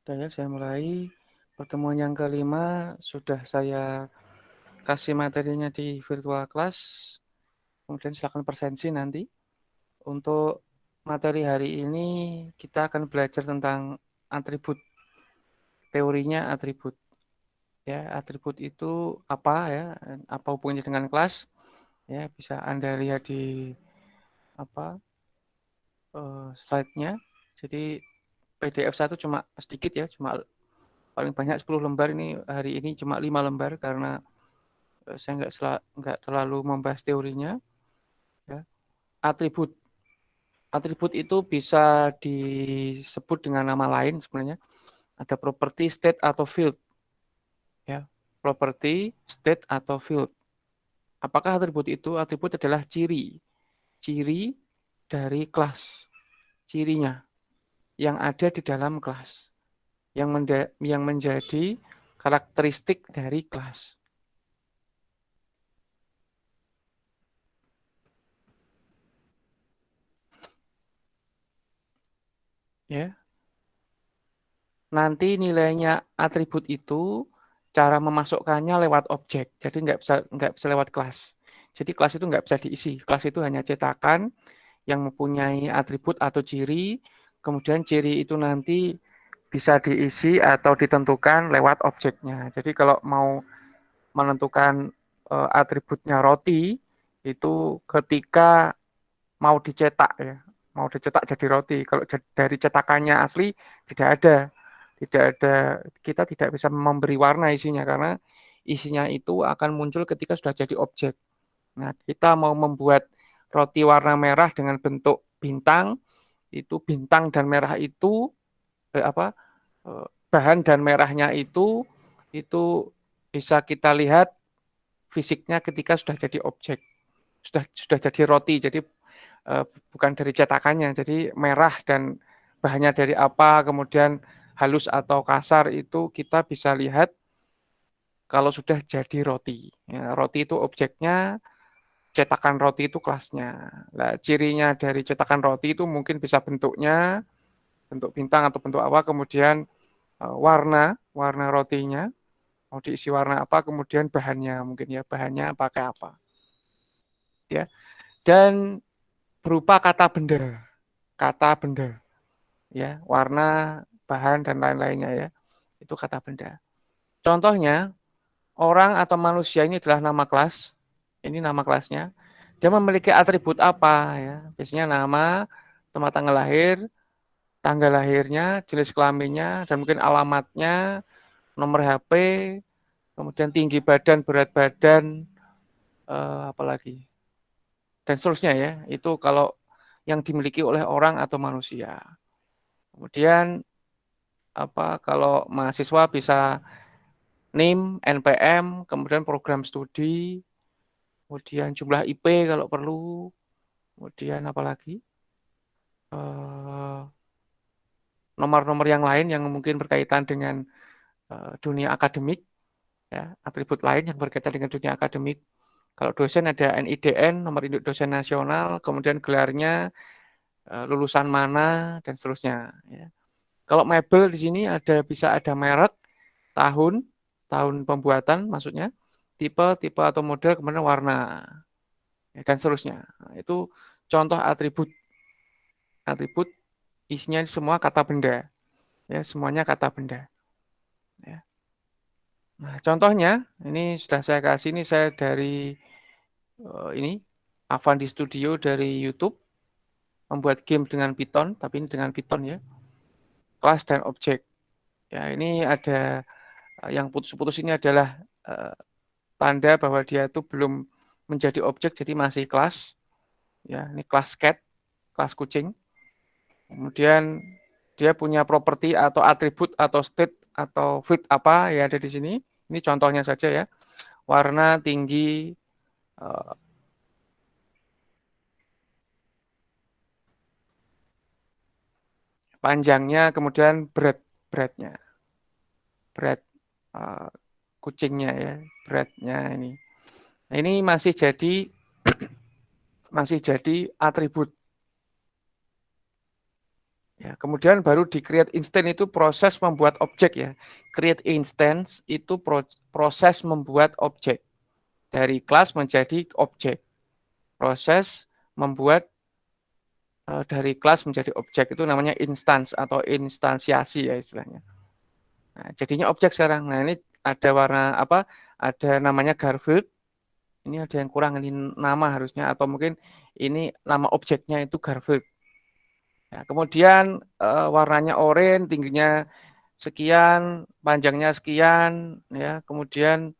Sudah ya, saya mulai. Pertemuan yang kelima sudah saya kasih materinya di virtual class. Kemudian silakan presensi nanti. Untuk materi hari ini kita akan belajar tentang atribut. Teorinya atribut. Ya, atribut itu apa ya? Apa hubungannya dengan kelas? Ya, bisa Anda lihat di apa slide-nya. Jadi PDF satu cuma sedikit ya, cuma paling banyak 10 lembar. Ini hari ini cuma 5 lembar karena saya nggak terlalu membahas teorinya. Ya. Atribut atribut itu bisa disebut dengan nama lain sebenarnya. Ada property, state atau field. Ya, property, state atau field. Apakah atribut itu? Atribut adalah ciri dari kelas, cirinya yang ada di dalam kelas, yang menjadi karakteristik dari kelas. Ya, nanti nilainya atribut itu cara memasukkannya lewat objek, jadi nggak bisa lewat kelas. Jadi kelas itu nggak bisa diisi. Kelas itu hanya cetakan yang mempunyai atribut atau ciri, kemudian ciri itu nanti bisa diisi atau ditentukan lewat objeknya. Jadi kalau mau menentukan atributnya roti, itu ketika mau dicetak ya, mau dicetak jadi roti. Kalau dari cetakannya asli tidak ada, kita tidak bisa memberi warna isinya karena isinya itu akan muncul ketika sudah jadi objek. Nah, kita mau membuat roti warna merah dengan bentuk bintang, itu bintang dan merah itu bahan dan merahnya itu bisa kita lihat fisiknya ketika sudah jadi objek, sudah jadi roti. Jadi bukan dari cetakannya. Jadi merah dan bahannya dari apa, kemudian halus atau kasar itu kita bisa lihat kalau sudah jadi roti. Ya, roti itu objeknya, cetakan roti itu kelasnya. Nah, cirinya dari cetakan roti itu mungkin bisa bentuknya, bentuk bintang atau bentuk apa, kemudian warna rotinya, mau diisi warna apa, kemudian bahannya mungkin ya, bahannya pakai apa. Ya. Dan berupa kata benda. Ya, warna, bahan dan lain-lainnya ya. Itu kata benda. Contohnya, orang atau manusia ini adalah nama kelas. Ini nama kelasnya. Dia memiliki atribut apa ya? Biasanya nama, tempat tanggal lahirnya, jenis kelaminnya, dan mungkin alamatnya, nomor HP, kemudian tinggi badan, berat badan, apalagi, dan seterusnya ya. Itu kalau yang dimiliki oleh orang atau manusia. Kemudian kalau mahasiswa bisa NIM, NPM, kemudian program studi, kemudian jumlah IP kalau perlu, kemudian apalagi nomor-nomor yang lain yang mungkin berkaitan dengan dunia akademik, ya, atribut lain yang berkaitan dengan dunia akademik. Kalau dosen ada NIDN, nomor induk dosen nasional, kemudian gelarnya, lulusan mana, dan seterusnya. Ya. Kalau mebel di sini bisa ada merek, tahun, tahun pembuatan maksudnya, tipe atau model, kemudian warna, ya, dan seterusnya. Nah, itu contoh atribut. Atribut isinya semua kata benda, ya, semuanya kata benda. Ya. Nah, contohnya ini sudah saya kasih, ini saya dari ini Avandi Studio dari YouTube, membuat game dengan Python, tapi ini dengan Python ya, kelas dan objek. Ya, ini ada yang putus-putus ini adalah tanda bahwa dia itu belum menjadi objek, jadi masih kelas. Ya, ini kelas cat, kelas kucing. Kemudian dia punya properti atau atribut atau state atau fit apa ya ada di sini. Ini contohnya saja ya. Warna, tinggi, panjangnya, kemudian beratnya, berat uh, kucingnya ya, beratnya ini. Nah, ini masih jadi atribut. Ya, kemudian baru di create instance itu proses membuat objek ya. Create instance itu proses membuat objek. Dari kelas menjadi objek. Proses membuat dari kelas menjadi objek itu namanya instance atau instansiasi ya istilahnya. Nah, jadinya objek sekarang. Nah, ini ada warna apa? Ada namanya Garfield. Ini ada yang kurang ini nama harusnya atau mungkin ini nama objeknya itu Garfield. Ya, kemudian warnanya oranye, tingginya sekian, panjangnya sekian, ya, kemudian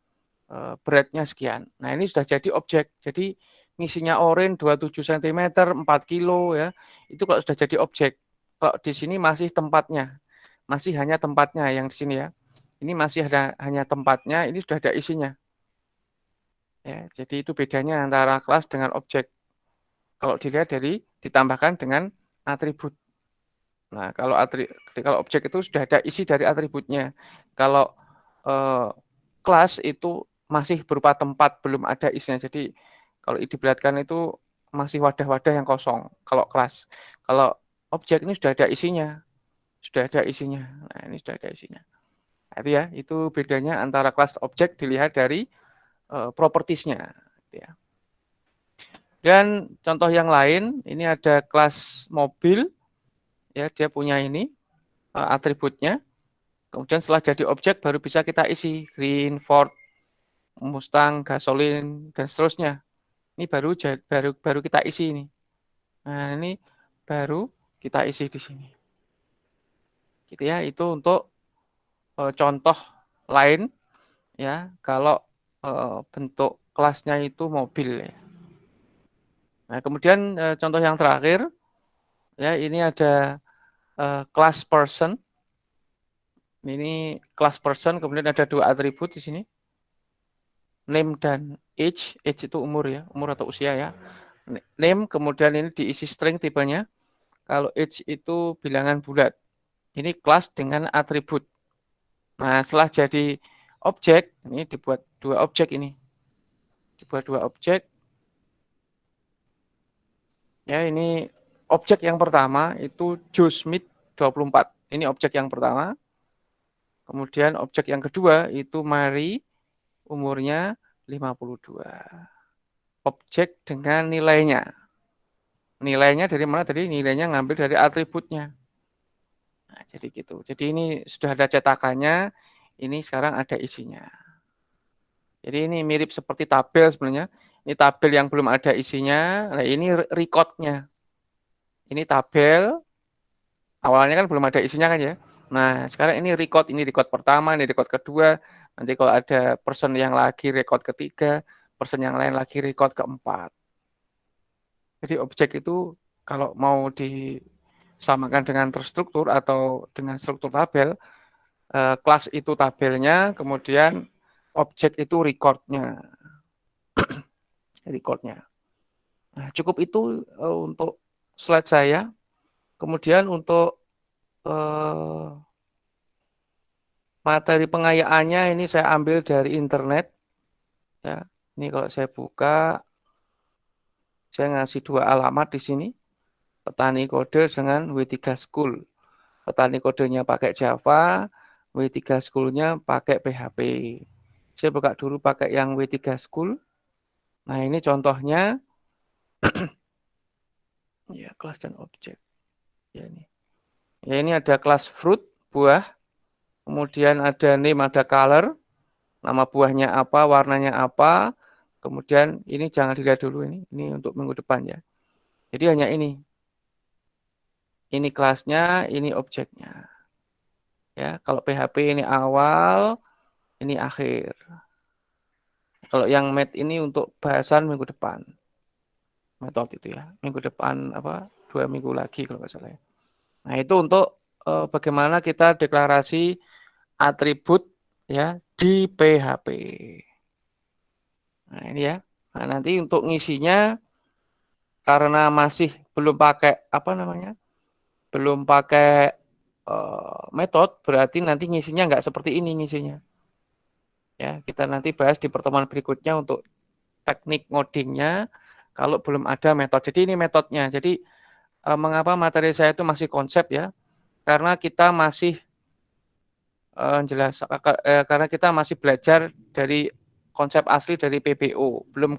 beratnya sekian. Nah, ini sudah jadi objek. Jadi ngisinya oranye 27 cm, 4 kilo ya. Itu kalau sudah jadi objek. Kalau di sini masih tempatnya. Masih hanya tempatnya yang di sini ya. Ini masih ada hanya tempatnya, ini sudah ada isinya. Ya, jadi itu bedanya antara kelas dengan objek. Kalau dilihat dari ditambahkan dengan atribut. Nah, kalau objek itu sudah ada isi dari atributnya. Kalau eh, kelas itu masih berupa tempat, belum ada isinya. Jadi kalau diperlihatkan itu masih wadah-wadah yang kosong. Kalau kelas, kalau objek ini sudah ada isinya, sudah ada isinya. Nah, ini sudah ada isinya. Nah, itu ya, itu bedanya antara kelas dan objek dilihat dari propertiesnya. Ya. Dan contoh yang lain, ini ada kelas mobil, ya dia punya ini atributnya. Kemudian setelah jadi objek baru bisa kita isi Green, Ford, Mustang, gasolin dan seterusnya. Ini baru kita isi ini. Nah, ini baru kita isi di sini. Gitu ya, itu untuk contoh lain ya kalau bentuk kelasnya itu mobil ya. Nah, kemudian contoh yang terakhir ya ini ada class person. Ini class person, kemudian ada dua atribut di sini. Name dan age. Age itu umur ya, umur atau usia ya. Name, kemudian ini diisi string tipenya. Kalau age itu bilangan bulat. Ini kelas dengan atribut. Nah, setelah jadi objek, ini dibuat dua objek ini. Dibuat dua objek. Ya, ini objek yang pertama itu Joe Smith 24. Ini objek yang pertama. Kemudian objek yang kedua itu Mary, umurnya 52. Objek dengan nilainya. Nilainya dari mana? Tadi nilainya ngambil dari atributnya. Nah, jadi gitu. Jadi ini sudah ada cetakannya, ini sekarang ada isinya. Jadi ini mirip seperti tabel sebenarnya. Ini tabel yang belum ada isinya. Nah, ini recordnya. Ini tabel. Awalnya kan belum ada isinya kan ya. Nah, sekarang ini record pertama, ini record kedua. Nanti kalau ada person yang lagi record ketiga, person yang lain lagi record keempat. Jadi objek itu kalau mau disamakan dengan terstruktur atau dengan struktur tabel, kelas itu tabelnya, kemudian objek itu recordnya. Recordnya. Nah, cukup itu untuk slide saya. Kemudian untuk materi pengayaannya ini saya ambil dari internet. Ya, ini kalau saya buka, saya ngasih dua alamat di sini. Petani kode dengan W3 School. Petani kodenya pakai Java, W3 School-nya pakai PHP. Saya buka dulu pakai yang W3 School. Nah, ini contohnya. Ya, kelas dan objek. Ya, ini. Ya, ini ada kelas fruit, buah. Kemudian ada name, ada color. Nama buahnya apa, warnanya apa. Kemudian ini jangan dilihat dulu ini. Ini untuk minggu depan ya. Jadi hanya ini. Ini kelasnya, ini objeknya. Ya, kalau PHP ini awal, ini akhir. Kalau yang math ini untuk bahasan minggu depan. Metode itu ya. Minggu depan apa? 2 minggu lagi kalau nggak salah ya. Nah, itu untuk bagaimana kita deklarasi atribut ya di PHP. Nah, ini ya. Nah, nanti untuk ngisinya karena masih belum pakai apa namanya? Belum pakai metode, berarti nanti ngisinya nggak seperti ini ngisinya. Ya, kita nanti bahas di pertemuan berikutnya untuk teknik ngodingnya kalau belum ada metode. Jadi ini metodenya. Jadi mengapa materi saya itu masih konsep ya? karena kita masih karena kita masih belajar dari konsep asli dari PBO, belum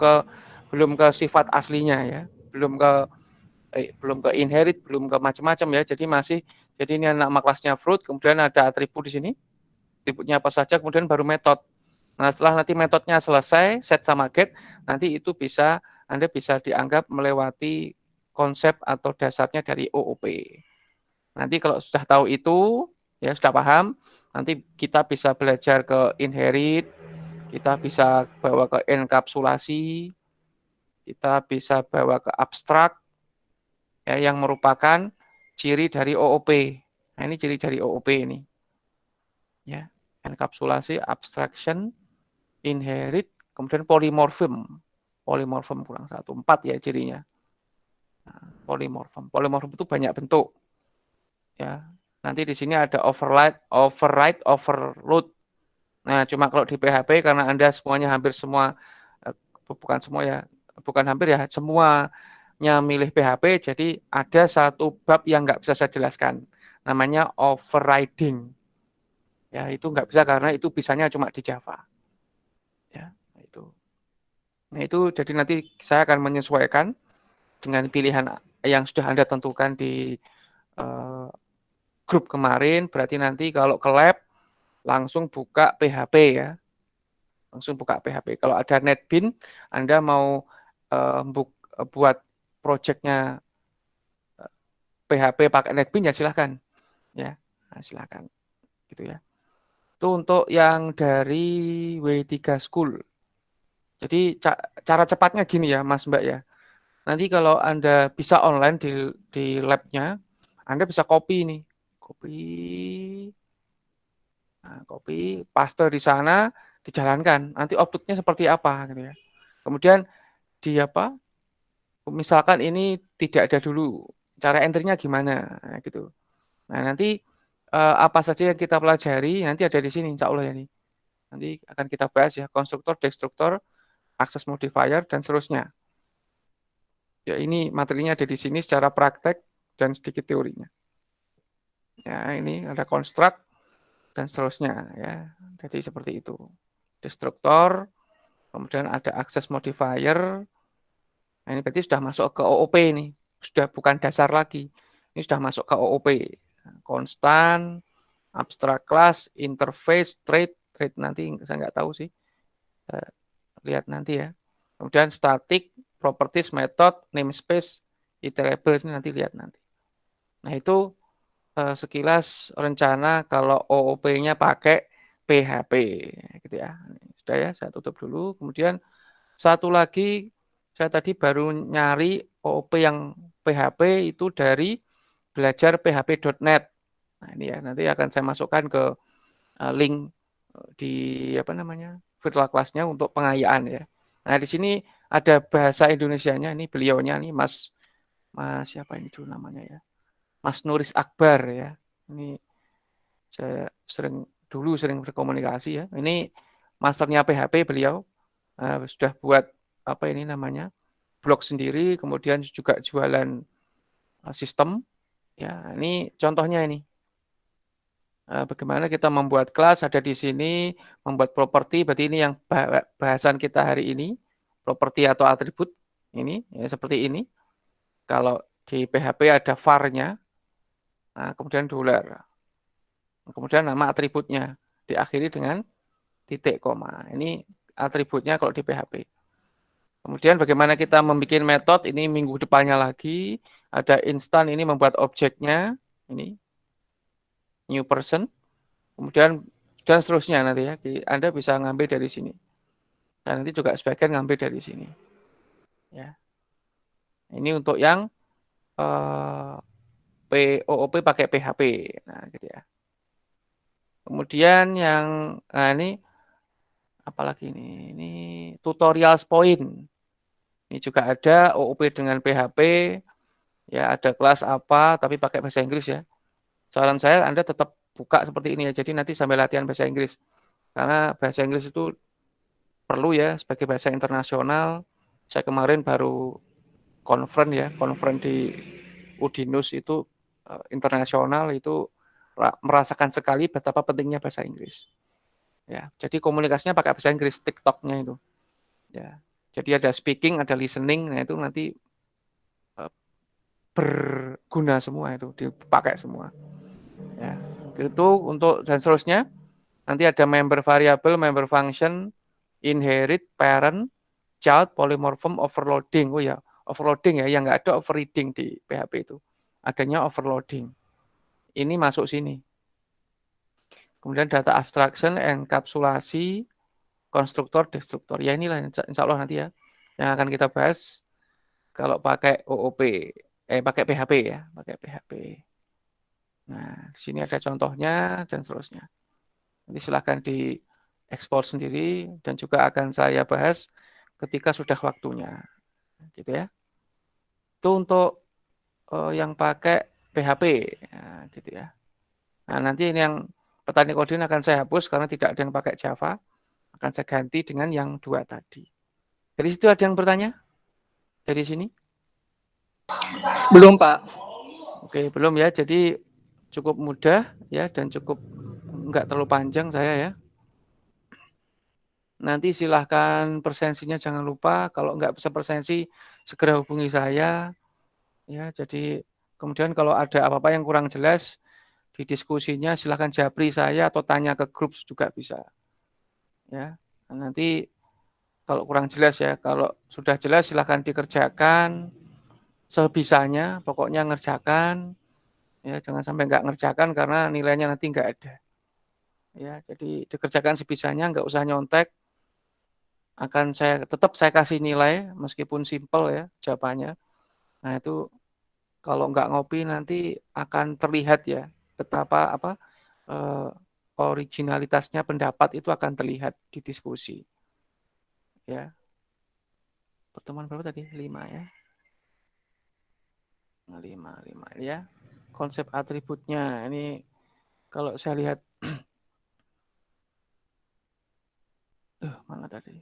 ke sifat aslinya ya, belum ke inherit, belum ke macam-macam ya. Jadi ini nama kelasnya fruit, kemudian ada atribut di sini, atributnya apa saja, kemudian baru metode. Nah, setelah nanti metodenya selesai, set sama get, nanti itu Anda bisa dianggap melewati konsep atau dasarnya dari OOP. Nanti kalau sudah tahu itu, ya sudah paham, nanti kita bisa belajar ke inherit, kita bisa bawa ke enkapsulasi, kita bisa bawa ke abstrak, ya, yang merupakan ciri dari OOP. Nah, ini ciri dari OOP ini. Ya, enkapsulasi, abstraction, inherit, kemudian polymorphism. Polymorphism kurang satu, 4 ya cirinya. Nah, polymorphism itu banyak bentuk. Ya, nanti di sini ada override, overload. Nah, cuma kalau di PHP karena Anda hampir semua, bukan semua ya, bukan hampir ya, semuanya milih PHP, jadi ada satu bab yang nggak bisa saya jelaskan, namanya overriding. Ya, itu nggak bisa karena itu bisanya cuma di Java. Ya, itu. Nah, itu jadi nanti saya akan menyesuaikan dengan pilihan yang sudah Anda tentukan di grup kemarin, berarti nanti kalau ke lab langsung buka PHP ya. Langsung buka PHP. Kalau ada NetBeans, Anda mau buat projectnya PHP pakai NetBeans ya silahkan. Ya, nah, silahkan. Gitu ya. Itu untuk yang dari W3 School. Jadi cara cepatnya gini ya Mas Mbak ya. Nanti kalau Anda bisa online di labnya, Anda bisa copy nih. Copy, paste di sana, dijalankan. Nanti outputnya seperti apa gitu ya. Kemudian di apa? Misalkan ini tidak ada dulu, cara enter-nya gimana gitu. Nah, nanti apa saja yang kita pelajari nanti ada di sini insya Allah ya nih. Nanti akan kita bahas ya, konstruktor, destruktor, akses modifier dan seterusnya. Ya, ini materinya ada di sini secara praktek dan sedikit teorinya. Ya, ini ada construct dan seterusnya ya. Jadi seperti itu. Destruktor, kemudian ada akses modifier. Nah, ini berarti sudah masuk ke OOP ini. Sudah bukan dasar lagi. Ini sudah masuk ke OOP. Konstan, abstract class, interface, trait nanti saya nggak tahu sih. Lihat nanti ya. Kemudian static, properties, method, namespace, iterable ini nanti lihat nanti. Nah, itu sekilas rencana kalau OOP-nya pakai PHP gitu ya. Sudah ya, saya tutup dulu. Kemudian satu lagi, saya tadi baru nyari OOP yang PHP itu dari belajar php.net. Nah, ini ya, nanti akan saya masukkan ke link di apa namanya? Virtual class-nya untuk pengayaan ya. Nah, di sini ada bahasa Indonesianya, ini beliaunya nih Mas siapa ini dulu namanya ya? Mas Nuris Akbar ya. Ini saya sering berkomunikasi ya. Ini masternya PHP beliau. Sudah buat apa ini namanya? Blog sendiri, kemudian juga jualan sistem. Ya, ini contohnya ini. Bagaimana kita membuat kelas ada di sini, membuat properti, berarti ini yang bahasan kita hari ini, properti atau atribut ini, ya, seperti ini. Kalau di PHP ada var-nya, nah, kemudian $, kemudian nama atributnya, diakhiri dengan titik koma. Ini atributnya kalau di PHP. Kemudian bagaimana kita membuat metode, ini minggu depannya lagi, ada instan, ini membuat objeknya, ini, new person, kemudian dan seterusnya nanti ya. Anda bisa ngambil dari sini. Dan nanti juga sebagian ngambil dari sini. Ya. Ini untuk yang POOP pakai PHP. Nah, gitu ya. Kemudian yang ini apalagi ini? Ini tutorial point. Ini juga ada OOP dengan PHP. Ya, ada kelas apa tapi pakai bahasa Inggris ya. Saran saya Anda tetap buka seperti ini ya. Jadi nanti sambil latihan bahasa Inggris. Karena bahasa Inggris itu perlu ya sebagai bahasa internasional. Saya kemarin baru konferen di Udinus itu internasional itu merasakan sekali betapa pentingnya bahasa Inggris. Ya, jadi komunikasinya pakai bahasa Inggris, TikToknya itu. Ya, jadi ada speaking, ada listening, nah itu nanti berguna semua itu, dipakai semua. Ya, itu untuk dan seterusnya. Nanti ada member variable, member function, inherit, parent, child, polymorphism, overloading. Oh ya, overloading ya, yang nggak ada overreading di PHP itu. Adanya overloading. Ini masuk sini. Kemudian data abstraction, enkapsulasi, konstruktor, destruktor. Ya inilah insya Allah nanti ya yang akan kita bahas kalau pakai OOP, pakai PHP ya, pakai PHP. Nah, di sini ada contohnya dan seterusnya. Nanti silahkan diekspor sendiri dan juga akan saya bahas ketika sudah waktunya. Gitu ya. Itu untuk yang pakai PHP, nah, gitu ya. Nah, nanti ini yang petani kodin akan saya hapus karena tidak ada yang pakai Java. Akan saya ganti dengan yang 2 tadi. Dari situ ada yang bertanya? Dari sini? Belum, Pak. Oke, belum ya. Jadi cukup mudah ya dan cukup enggak terlalu panjang saya ya. Nanti silahkan presensinya jangan lupa. Kalau enggak bisa presensi, segera hubungi saya. Ya, jadi kemudian kalau ada apa-apa yang kurang jelas di diskusinya, silahkan japri saya atau tanya ke grup juga bisa. Ya, nanti kalau kurang jelas ya, kalau sudah jelas silahkan dikerjakan sebisanya, pokoknya ngerjakan. Ya, jangan sampai nggak ngerjakan karena nilainya nanti nggak ada. Ya, jadi dikerjakan sebisanya, nggak usah nyontek. Akan tetap saya kasih nilai meskipun simpel ya jawabannya. Nah itu kalau nggak ngopi nanti akan terlihat ya betapa originalitasnya pendapat itu akan terlihat di diskusi. Ya, pertemuan berapa tadi? 5 ya. 5 ya. Konsep atributnya ini kalau saya lihat mana tadi?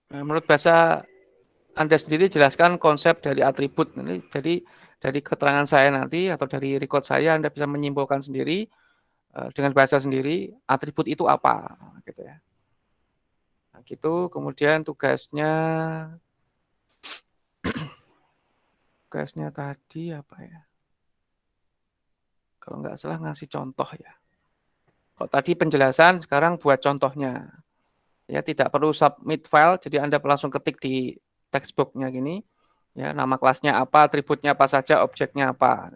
Nah, menurut bahasa Anda sendiri jelaskan konsep dari atribut. Jadi dari keterangan saya nanti atau dari record saya Anda bisa menyimpulkan sendiri dengan bahasa sendiri atribut itu apa gitu ya. Nah, gitu. Kemudian tugasnya tadi apa ya? Kalau nggak salah ngasih contoh ya. Kalau tadi penjelasan, sekarang buat contohnya. Ya, tidak perlu submit file, jadi Anda langsung ketik di textbook-nya gini. Ya, nama kelasnya apa, atributnya apa saja, objeknya apa.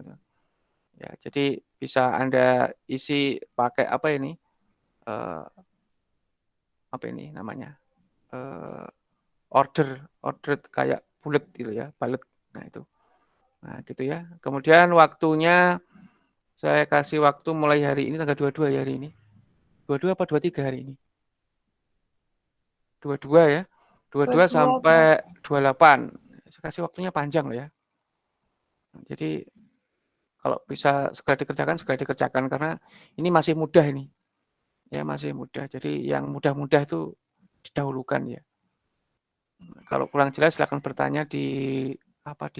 Ya, jadi bisa Anda isi pakai apa ini? Apa ini namanya? Order kayak bullet gitu ya, bullet. Nah, itu. Nah, gitu ya. Kemudian waktunya saya kasih waktu mulai hari ini tanggal 22 ya hari ini. 22 apa 23 hari ini? 22 ya. 22 sampai 28. Saya kasih waktunya panjang loh ya. Jadi kalau bisa segera dikerjakan karena ini masih mudah ini. Ya masih mudah. Jadi yang mudah-mudah itu didahulukan ya. Kalau kurang jelas silakan bertanya di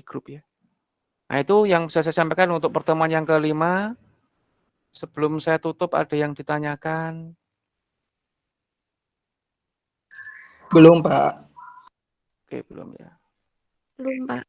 grup ya. Nah, itu yang bisa saya sampaikan untuk pertemuan yang kelima. Sebelum saya tutup ada yang ditanyakan? Belum, Pak. Oke, belum ya. Belum, Pak.